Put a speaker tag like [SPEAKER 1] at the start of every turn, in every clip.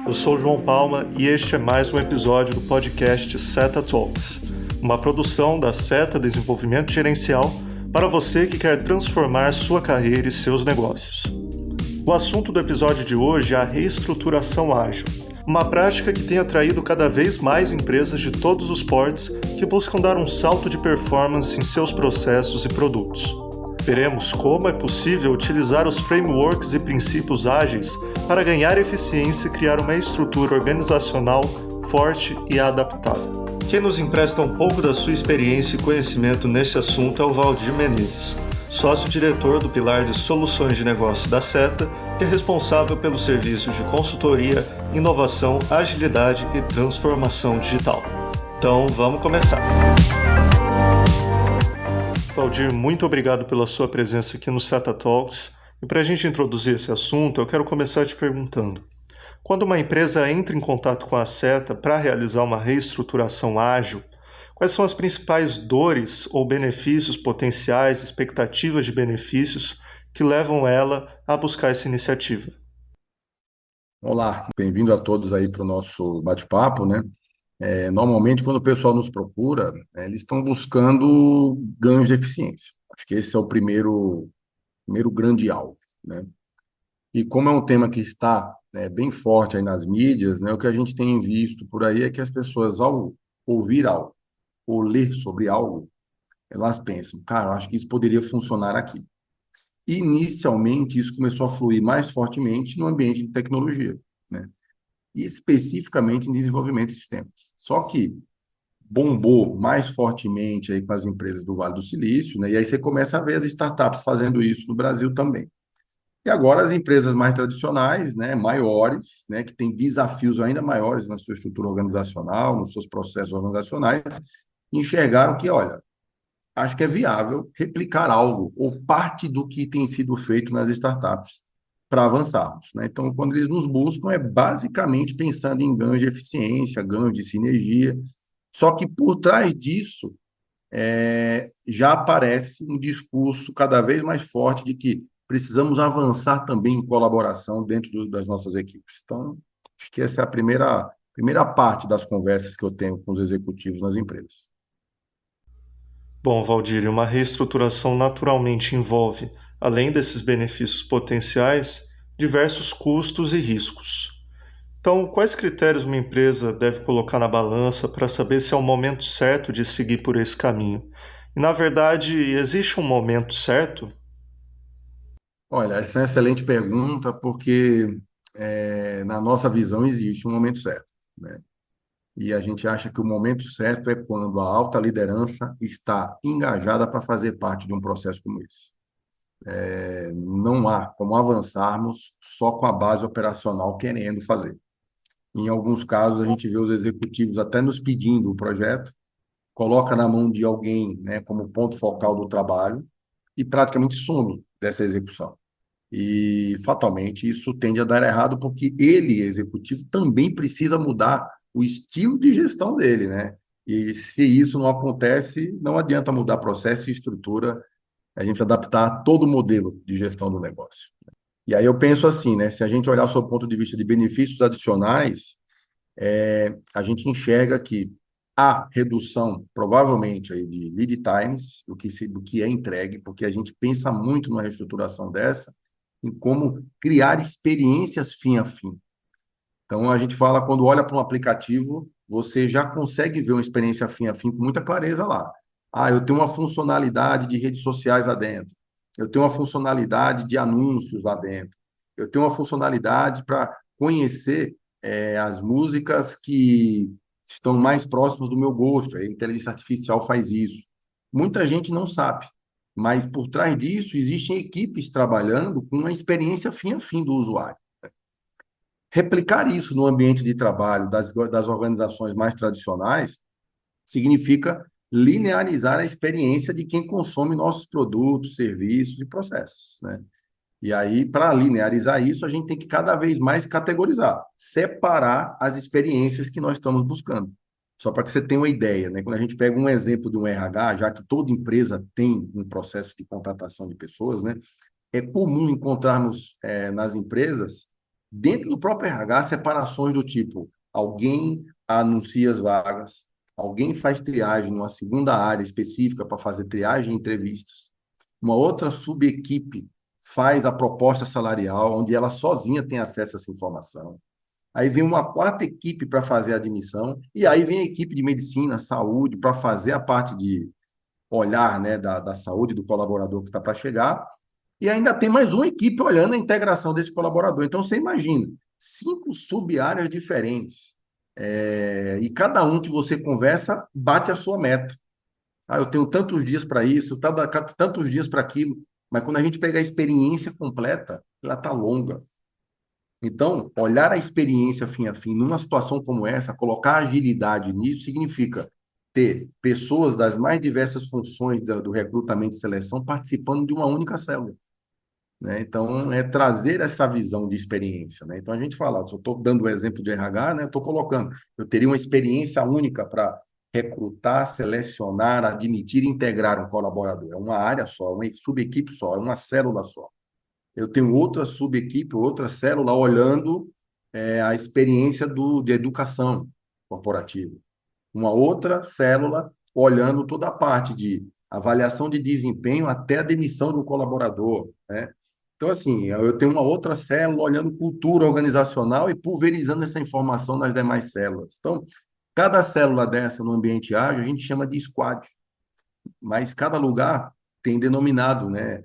[SPEAKER 1] Eu sou o João Palma e este é mais um episódio do podcast Seta Talks, uma produção da Seta Desenvolvimento Gerencial para você que quer transformar sua carreira e seus negócios. O assunto do episódio de hoje é a reestruturação ágil, uma prática que tem atraído cada vez mais empresas de todos os portes que buscam dar um salto de performance em seus processos e produtos. Veremos como é possível utilizar os frameworks e princípios ágeis para ganhar eficiência e criar uma estrutura organizacional forte e adaptável. Quem nos empresta um pouco da sua experiência e conhecimento nesse assunto é o Valdir Menezes, sócio-diretor do pilar de soluções de negócio da Seta, que é responsável pelos serviços de consultoria, inovação, agilidade e transformação digital. Então, vamos começar! Valdir, muito obrigado pela sua presença aqui no Seta Talks. E para a gente introduzir esse assunto, eu quero começar te perguntando: quando uma empresa entra em contato com a Seta para realizar uma reestruturação ágil, quais são as principais dores ou benefícios potenciais, expectativas de benefícios que levam ela a buscar essa iniciativa?
[SPEAKER 2] Olá, bem-vindo a todos aí para o nosso bate-papo, né? Normalmente, quando o pessoal nos procura, eles estão buscando ganhos de eficiência. Acho que esse é o primeiro grande alvo, né? E como é um tema que está, bem forte aí nas mídias, né? O que a gente tem visto por aí é que as pessoas, ao ouvir algo ou ler sobre algo, elas pensam, cara, acho que isso poderia funcionar aqui. Inicialmente, isso começou a fluir mais fortemente no ambiente de tecnologia, né? Especificamente em desenvolvimento de sistemas. Só que bombou mais fortemente aí com as empresas do Vale do Silício, né? E aí você começa a ver as startups fazendo isso no Brasil também. E agora as empresas mais tradicionais, né, maiores, né, que têm desafios ainda maiores na sua estrutura organizacional, nos seus processos organizacionais, enxergaram que, olha, acho que é viável replicar algo ou parte do que tem sido feito nas startups para avançarmos, né? Então, quando eles nos buscam, é basicamente pensando em ganhos de eficiência, ganhos de sinergia. Só que por trás disso, já aparece um discurso cada vez mais forte de que precisamos avançar também em colaboração dentro das nossas equipes. Então, acho que essa é a primeira parte das conversas que eu tenho com os executivos nas empresas.
[SPEAKER 1] Bom, Valdir, uma reestruturação naturalmente envolve, além desses benefícios potenciais, diversos custos e riscos. Então, quais critérios uma empresa deve colocar na balança para saber se é o momento certo de seguir por esse caminho? E, na verdade, existe um momento certo?
[SPEAKER 2] Olha, essa é uma excelente pergunta, porque na nossa visão existe um momento certo, né? E a gente acha que o momento certo é quando a alta liderança está engajada para fazer parte de um processo como esse. Não há como avançarmos só com a base operacional querendo fazer. Em alguns casos, a gente vê os executivos até nos pedindo o projeto, coloca na mão de alguém, né, como ponto focal do trabalho e praticamente some dessa execução. E, fatalmente, isso tende a dar errado, porque ele, executivo, também precisa mudar o estilo de gestão dele, né? E se isso não acontece, não adianta mudar processo e estrutura, a gente adaptar todo o modelo de gestão do negócio. E aí eu penso assim, né? Se a gente olhar sob o ponto de vista de benefícios adicionais, a gente enxerga que há redução, provavelmente, aí, de lead times, do que é entregue, porque a gente pensa muito numa reestruturação dessa, em como criar experiências fim a fim. Então, a gente fala, quando olha para um aplicativo, você já consegue ver uma experiência fim a fim com muita clareza lá. Ah, eu tenho uma funcionalidade de redes sociais lá dentro. Eu tenho uma funcionalidade de anúncios lá dentro. Eu tenho uma funcionalidade para conhecer as músicas que estão mais próximas do meu gosto. A inteligência artificial faz isso. Muita gente não sabe, mas por trás disso existem equipes trabalhando com uma experiência fim a fim do usuário. Replicar isso no ambiente de trabalho das organizações mais tradicionais significa linearizar a experiência de quem consome nossos produtos, serviços e processos, né? E aí, para linearizar isso, a gente tem que cada vez mais categorizar, separar as experiências que nós estamos buscando. Só para que você tenha uma ideia, né? Quando a gente pega um exemplo de um RH, já que toda empresa tem um processo de contratação de pessoas, né? É comum encontrarmos nas empresas dentro do próprio RH, separações do tipo, alguém anuncia as vagas, alguém faz triagem numa segunda área específica para fazer triagem e entrevistas, uma outra subequipe faz a proposta salarial, onde ela sozinha tem acesso a essa informação. Aí vem uma quarta equipe para fazer a admissão, e aí vem a equipe de medicina, saúde, para fazer a parte de olhar, né, da saúde do colaborador que está para chegar, e ainda tem mais uma equipe olhando a integração desse colaborador. Então, você imagina, 5 sub-áreas diferentes, e cada um que você conversa bate a sua meta. Ah, eu tenho tantos dias para isso, tantos dias para aquilo, mas quando a gente pega a experiência completa, ela está longa. Então, olhar a experiência fim a fim, numa situação como essa, colocar agilidade nisso, significa ter pessoas das mais diversas funções do recrutamento e seleção participando de uma única célula, né? Então, é trazer essa visão de experiência, né? Então, a gente fala, se eu estou dando o exemplo de RH, né, eu estou colocando, eu teria uma experiência única para recrutar, selecionar, admitir e integrar um colaborador. É uma área só, uma subequipe só, é uma célula só. Eu tenho outra subequipe, outra célula olhando a experiência de educação corporativa. Uma outra célula olhando toda a parte de avaliação de desempenho até a demissão do colaborador, né? Então, assim, eu tenho uma outra célula olhando cultura organizacional e pulverizando essa informação nas demais células. Então, cada célula dessa no ambiente ágil a gente chama de squad, mas cada lugar tem denominado, né,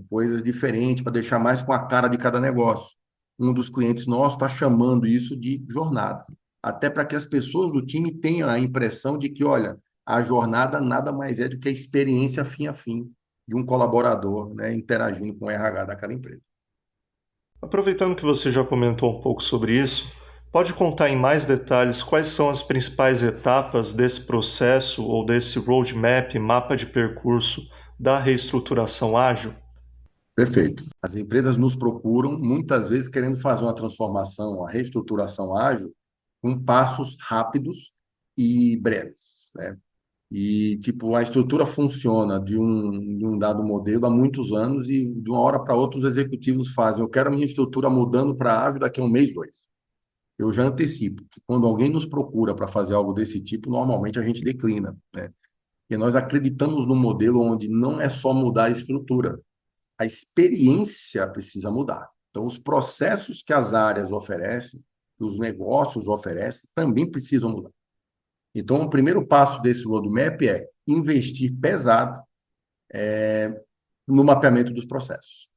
[SPEAKER 2] coisas diferentes para deixar mais com a cara de cada negócio. Um dos clientes nossos está chamando isso de jornada, até para que as pessoas do time tenham a impressão de que, olha, a jornada nada mais é do que a experiência fim a fim de um colaborador, né, interagindo com o RH daquela empresa.
[SPEAKER 1] Aproveitando que você já comentou um pouco sobre isso, pode contar em mais detalhes quais são as principais etapas desse processo ou desse roadmap, mapa de percurso da reestruturação ágil?
[SPEAKER 2] Perfeito. As empresas nos procuram muitas vezes querendo fazer uma transformação, uma reestruturação ágil com passos rápidos e breves, né? E, tipo, a estrutura funciona de um dado modelo há muitos anos e de uma hora para outra os executivos fazem, eu quero a minha estrutura mudando para ágil daqui a um mês, dois. Eu já antecipo que quando alguém nos procura para fazer algo desse tipo, normalmente a gente declina, né? Porque nós acreditamos no modelo onde não é só mudar a estrutura, a experiência precisa mudar. Então, os processos que as áreas oferecem, que os negócios oferecem, também precisam mudar. Então, o primeiro passo desse roadmap é investir pesado no mapeamento dos processos,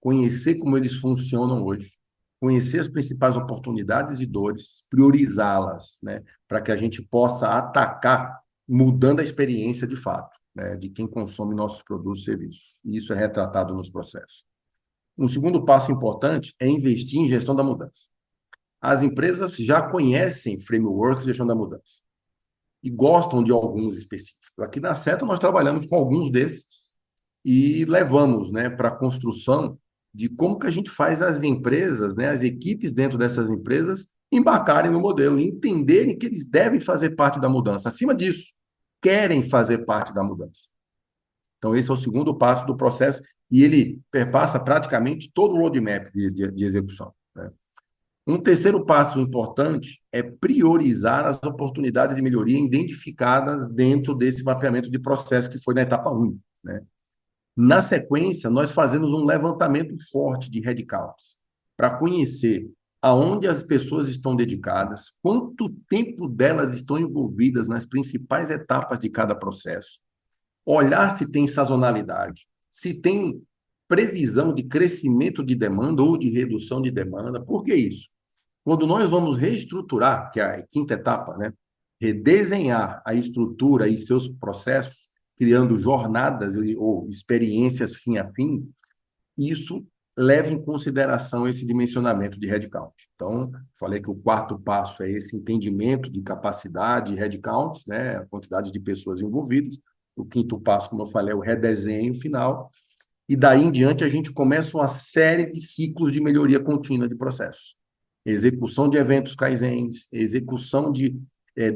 [SPEAKER 2] conhecer como eles funcionam hoje, conhecer as principais oportunidades e dores, priorizá-las, né, para que a gente possa atacar mudando a experiência de fato, né, de quem consome nossos produtos e serviços. E isso é retratado nos processos. Um segundo passo importante é investir em gestão da mudança. As empresas já conhecem frameworks de gestão da mudança e gostam de alguns específicos. Aqui na Seta nós trabalhamos com alguns desses e levamos, né, para a construção de como que a gente faz as empresas, né, as equipes dentro dessas empresas embarcarem no modelo e entenderem que eles devem fazer parte da mudança. Acima disso, querem fazer parte da mudança. Então, esse é o segundo passo do processo e ele perpassa praticamente todo o roadmap de execução, né? Um terceiro passo importante é priorizar as oportunidades de melhoria identificadas dentro desse mapeamento de processo que foi na etapa 1, né? Na sequência, nós fazemos um levantamento forte de headcounts para conhecer aonde as pessoas estão dedicadas, quanto tempo delas estão envolvidas nas principais etapas de cada processo, olhar se tem sazonalidade, se tem previsão de crescimento de demanda ou de redução de demanda. Por que isso? Quando nós vamos reestruturar, que é a quinta etapa, né? Redesenhar a estrutura e seus processos, criando jornadas ou experiências fim a fim, isso leva em consideração esse dimensionamento de headcount. Então, falei que o quarto passo é esse entendimento de capacidade, headcounts, né? A quantidade de pessoas envolvidas. O quinto passo, como eu falei, é o redesenho final. E daí em diante a gente começa uma série de ciclos de melhoria contínua de processos. Execução de eventos Kaizens, execução de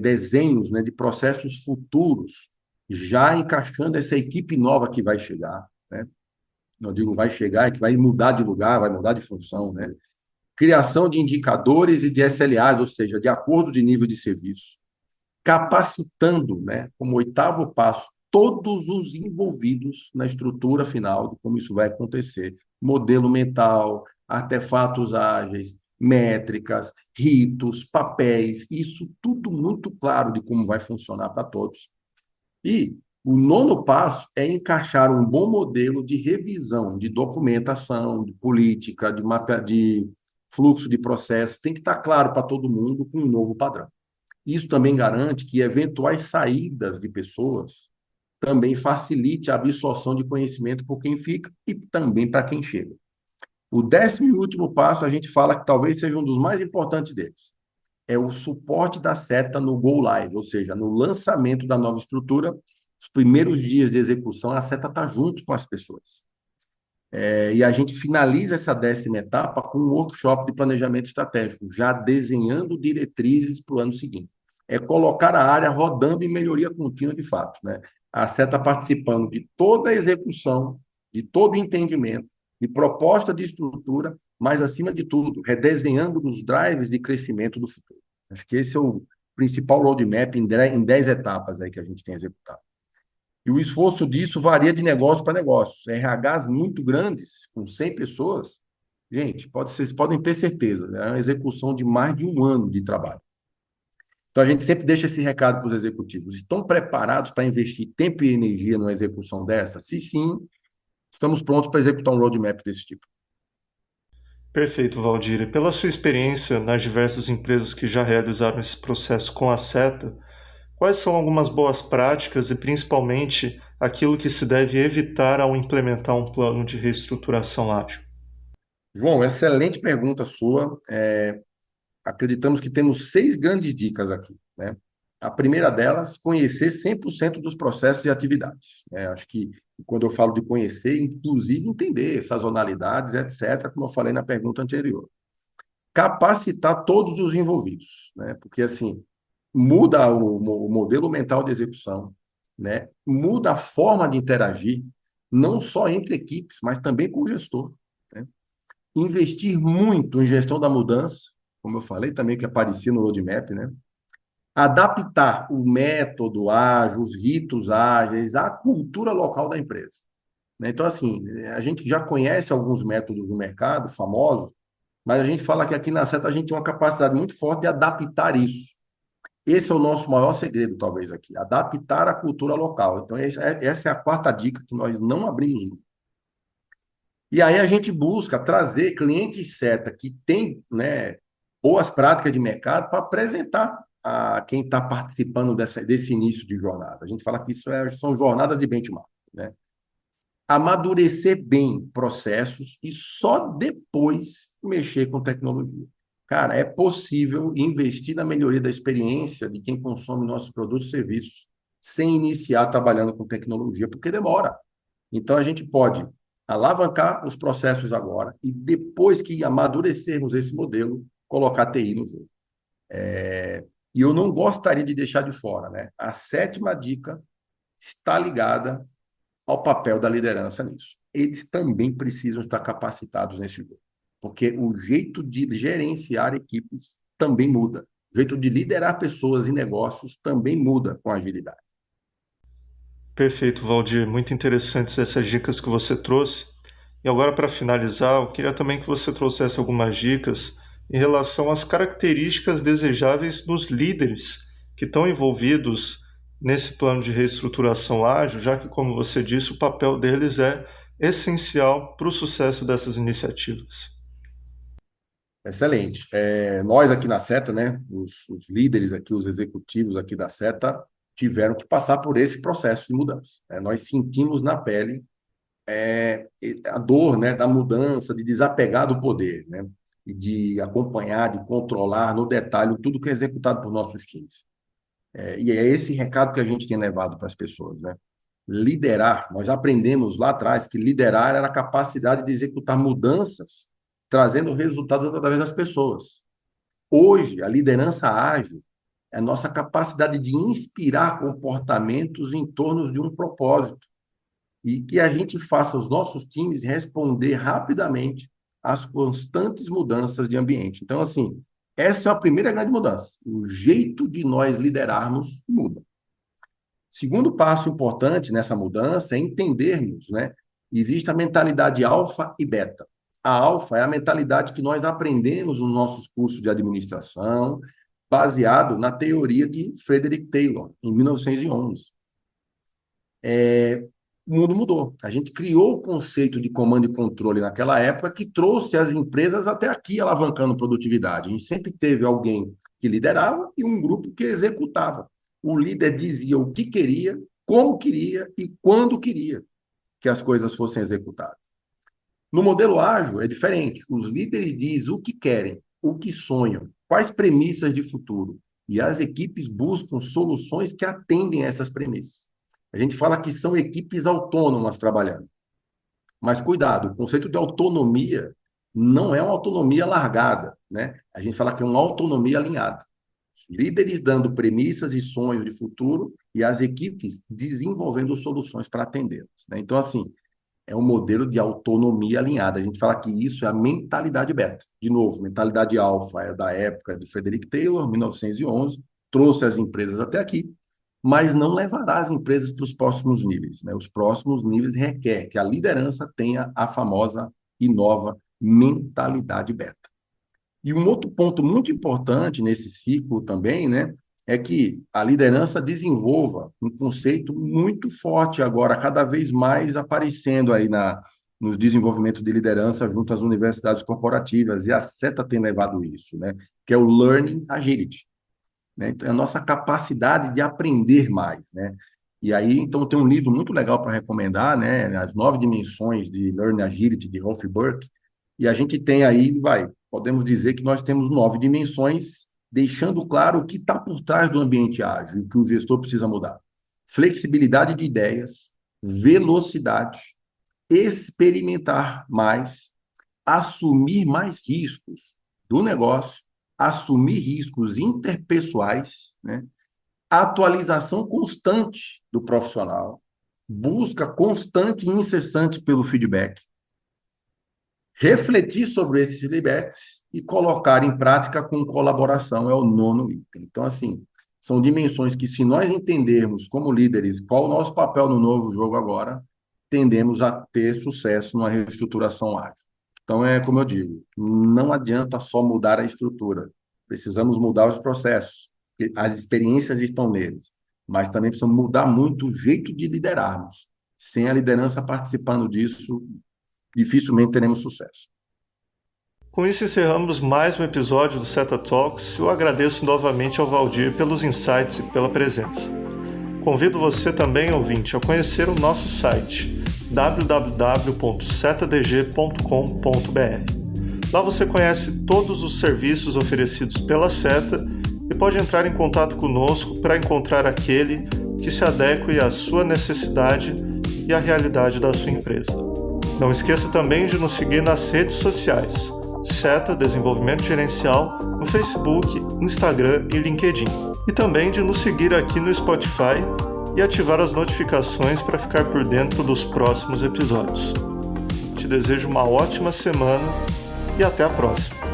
[SPEAKER 2] desenhos, né, de processos futuros, já encaixando essa equipe nova que vai chegar, né? Não digo vai chegar, é que vai mudar de lugar, vai mudar de função, né? criação de indicadores e de SLAs, ou seja, de acordo de nível de serviço, capacitando, né, como oitavo passo, todos os envolvidos na estrutura final de como isso vai acontecer. Modelo mental, artefatos ágeis, métricas, ritos, papéis, isso tudo muito claro de como vai funcionar para todos. E o nono passo é encaixar um bom modelo de revisão de documentação, de política, de fluxo de processo. Tem que estar claro para todo mundo com um novo padrão. Isso também garante que eventuais saídas de pessoas também facilite a absorção de conhecimento por quem fica e também para quem chega. O décimo e último passo, a gente fala que talvez seja um dos mais importantes deles. É o suporte da seta no Go Live, ou seja, no lançamento da nova estrutura, os primeiros dias de execução, a seta está junto com as pessoas. E a gente finaliza essa décima etapa com um workshop de planejamento estratégico, já desenhando diretrizes para o ano seguinte. É colocar a área rodando em melhoria contínua de fato, né? A seta participando de toda a execução, de todo o entendimento, de proposta de estrutura, mas, acima de tudo, redesenhando os drives de crescimento do futuro. Acho que esse é o principal roadmap em 10 etapas aí que a gente tem executado. E o esforço disso varia de negócio para negócio. RHs muito grandes, com 100 pessoas, gente, vocês podem ter certeza, né? É uma execução de mais de um ano de trabalho. Então, a gente sempre deixa esse recado para os executivos. Estão preparados para investir tempo e energia numa execução dessa? Se sim, estamos prontos para executar um roadmap desse tipo.
[SPEAKER 1] Perfeito, Valdir. E pela sua experiência nas diversas empresas que já realizaram esse processo com a Seta, quais são algumas boas práticas e principalmente aquilo que se deve evitar ao implementar um plano de reestruturação ágil?
[SPEAKER 2] João, excelente pergunta sua. Acreditamos que temos 6 grandes dicas aqui, né? A primeira delas, conhecer 100% dos processos e atividades, né? Acho que quando eu falo de conhecer, inclusive entender sazonalidades, etc., como eu falei na pergunta anterior. Capacitar todos os envolvidos, né? Porque, assim, muda o modelo mental de execução, né? Muda a forma de interagir, não só entre equipes, mas também com o gestor, né? Investir muito em gestão da mudança, como eu falei também que aparecia no roadmap, né? Adaptar o método ágil, os ritos ágeis à cultura local da empresa, né? Então, assim, a gente já conhece alguns métodos no mercado, famosos, mas a gente fala que aqui na Seta a gente tem uma capacidade muito forte de adaptar isso. Esse é o nosso maior segredo, talvez, aqui, adaptar a cultura local. Então, essa é a quarta dica que nós não abrimos mão. E aí a gente busca trazer clientes Seta que têm, né, boas práticas de mercado para apresentar a quem está participando desse início de jornada. A gente fala que isso são jornadas de benchmark, né? Amadurecer bem processos e só depois mexer com tecnologia. Cara, é possível investir na melhoria da experiência de quem consome nossos produtos e serviços sem iniciar trabalhando com tecnologia, porque demora. Então, a gente pode alavancar os processos agora e, depois que amadurecermos esse modelo, colocar TI no jogo. E eu não gostaria de deixar de fora, né? A sétima dica está ligada ao papel da liderança nisso. Eles também precisam estar capacitados nesse jogo, porque o jeito de gerenciar equipes também muda. O jeito de liderar pessoas e negócios também muda com agilidade.
[SPEAKER 1] Perfeito, Valdir. Muito interessantes essas dicas que você trouxe. E agora, para finalizar, eu queria também que você trouxesse algumas dicas em relação às características desejáveis dos líderes que estão envolvidos nesse plano de reestruturação ágil, já que, como você disse, o papel deles é essencial para o sucesso dessas iniciativas.
[SPEAKER 2] Excelente. Nós aqui na Seta, né, os líderes aqui, os executivos aqui da Seta, tiveram que passar por esse processo de mudança, né? Nós sentimos na pele a dor, né, da mudança, de desapegar do poder, né, e de acompanhar, de controlar no detalhe tudo que é executado por nossos times. E é esse recado que a gente tem levado para as pessoas, né? Liderar, nós aprendemos lá atrás que liderar era a capacidade de executar mudanças, trazendo resultados através das pessoas. Hoje, a liderança ágil é a nossa capacidade de inspirar comportamentos em torno de um propósito e que a gente faça os nossos times responder rapidamente às constantes mudanças de ambiente. Então, assim, essa é a primeira grande mudança. O jeito de nós liderarmos muda. Segundo passo importante nessa mudança é entendermos, né? Existe a mentalidade alfa e beta. A alfa é a mentalidade que nós aprendemos nos nossos cursos de administração, baseado na teoria de Frederick Taylor, em 1911. O mundo mudou. A gente criou o conceito de comando e controle naquela época que trouxe as empresas até aqui, alavancando produtividade. A gente sempre teve alguém que liderava e um grupo que executava. O líder dizia o que queria, como queria e quando queria que as coisas fossem executadas. No modelo ágil é diferente. Os líderes dizem o que querem, o que sonham, quais premissas de futuro. E as equipes buscam soluções que atendem a essas premissas. A gente fala que são equipes autônomas trabalhando. Mas cuidado, o conceito de autonomia não é uma autonomia largada, né? A gente fala que é uma autonomia alinhada. Os líderes dando premissas e sonhos de futuro e as equipes desenvolvendo soluções para atendê-las, né? Então, assim, é um modelo de autonomia alinhada. A gente fala que isso é a mentalidade beta. De novo, mentalidade alfa é da época de Frederick Taylor, 1911, trouxe as empresas até aqui, mas não levará as empresas para os próximos níveis, né? Os próximos níveis requer que a liderança tenha a famosa e nova mentalidade beta. E um outro ponto muito importante nesse ciclo também, né, é que a liderança desenvolva um conceito muito forte agora, cada vez mais aparecendo aí nos desenvolvimentos de liderança junto às universidades corporativas, e a SETA tem levado isso, né, que é o Learning Agility, né? Então, é a nossa capacidade de aprender mais, né? E aí, então, tem um livro muito legal para recomendar, né? As 9 dimensões de Learning Agility, de Rolf Burke, e a gente tem aí, podemos dizer que nós temos 9 dimensões, deixando claro o que está por trás do ambiente ágil e que o gestor precisa mudar. Flexibilidade de ideias, velocidade, experimentar mais, assumir mais riscos do negócio, assumir riscos interpessoais, né? Atualização constante do profissional, busca constante e incessante pelo feedback, refletir sobre esses feedbacks e colocar em prática com colaboração é o 9º item. Então, assim, são dimensões que, se nós entendermos como líderes qual o nosso papel no novo jogo agora, tendemos a ter sucesso numa reestruturação ágil. Então, é como eu digo, não adianta só mudar a estrutura, precisamos mudar os processos, as experiências estão neles, mas também precisamos mudar muito o jeito de liderarmos. Sem a liderança participando disso, dificilmente teremos sucesso.
[SPEAKER 1] Com isso, encerramos mais um episódio do SETA Talks. Eu agradeço novamente ao Valdir pelos insights e pela presença. Convido você também, ouvinte, a conhecer o nosso site www.setadg.com.br. Lá você conhece todos os serviços oferecidos pela SETA e pode entrar em contato conosco para encontrar aquele que se adeque à sua necessidade e à realidade da sua empresa. Não esqueça também de nos seguir nas redes sociais, SETA Desenvolvimento Gerencial, no Facebook, Instagram e LinkedIn. E também de nos seguir aqui no Spotify e ativar as notificações para ficar por dentro dos próximos episódios. Te desejo uma ótima semana e até a próxima!